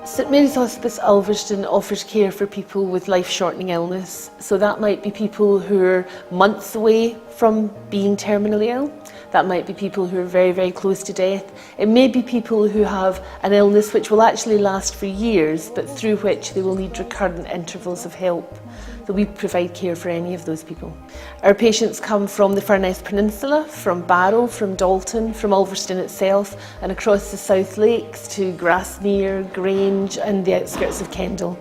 St Mary's Hospice Ulverston offers care for people with life-shortening illness. So that might be people who are months away from being terminally ill. That might be people who are very, very close to death. It may be people who have an illness which will actually last for years, but through which they will need recurrent intervals of help. So we provide care for any of those people. Our patients come from the Furness Peninsula, from Barrow, from Dalton, from Ulverston itself, and across the South Lakes to Grasmere, Grange and the outskirts of Kendal.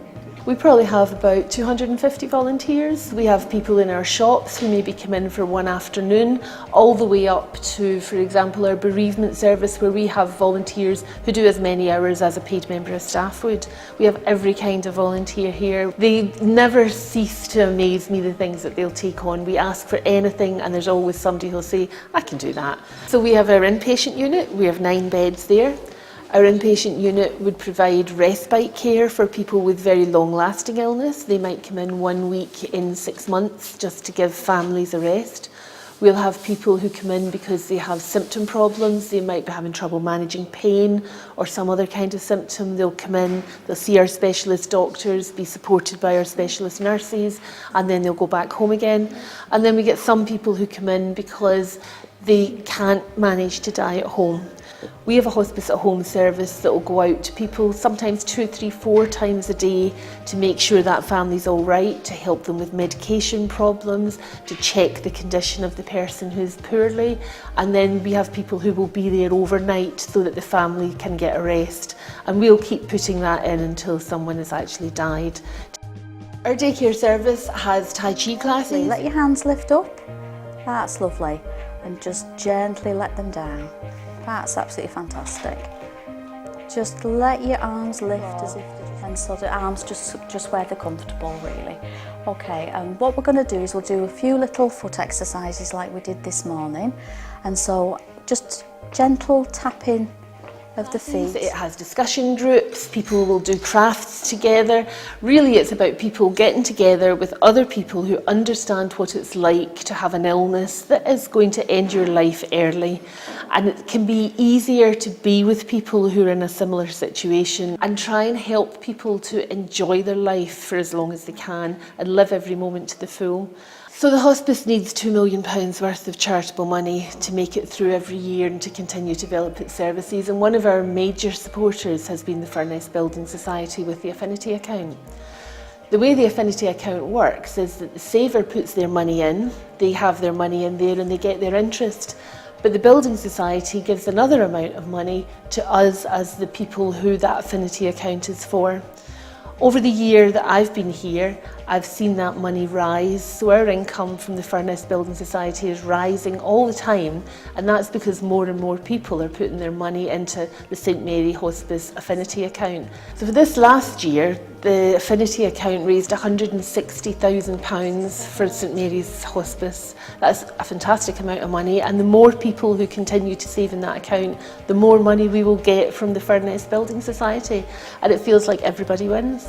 We probably have about 250 volunteers. We have people in our shops who maybe come in for one afternoon, all the way up to, for example, our bereavement service, where we have volunteers who do as many hours as a paid member of staff would. We have every kind of volunteer here. They never cease to amaze me, the things that they'll take on. We ask for anything and there's always somebody who'll say, I can do that. So we have our inpatient unit, we have 9 beds there. Our inpatient unit would provide respite care for people with very long-lasting illness. They might come in 1 week in 6 months just to give families a rest. We'll have people who come in because they have symptom problems. They might be having trouble managing pain or some other kind of symptom. They'll come in, they'll see our specialist doctors, be supported by our specialist nurses, and then they'll go back home again. And then we get some people who come in because they can't manage to die at home. We have a hospice at home service that will go out to people sometimes 2, 3, 4 times a day to make sure that family's all right, to help them with medication problems, to check the condition of the person who's poorly, and then we have people who will be there overnight so that the family can get a rest, and we'll keep putting that in until someone has actually died. Our daycare service has Tai Chi classes. Let your hands lift up, that's lovely, and just gently let them down. That's absolutely fantastic. Just let your arms lift as if, and so the arms just where they're comfortable, really. Okay, and what we're going to do is we'll do a few little foot exercises like we did this morning, and so just gentle tapping of the feet. It has discussion groups, people will do crafts together. Really it's about people getting together with other people who understand what it's like to have an illness that is going to end your life early. And it can be easier to be with people who are in a similar situation and try and help people to enjoy their life for as long as they can and live every moment to the full. So the hospice needs £2 million worth of charitable money to make it through every year and to continue to develop its services. And one of our major supporters has been the Furness Building Society with the affinity account. The way the affinity account works is that the saver puts their money in, they have their money in there and they get their interest. But the Building Society gives another amount of money to us as the people who that affinity account is for. Over the year that I've been here, I've seen that money rise, so our income from the Furness Building Society is rising all the time, and that's because more and more people are putting their money into the St Mary Hospice affinity account. So for this last year, the affinity account raised £160,000 for St Mary's Hospice. That's a fantastic amount of money, and the more people who continue to save in that account, the more money we will get from the Furness Building Society, and it feels like everybody wins.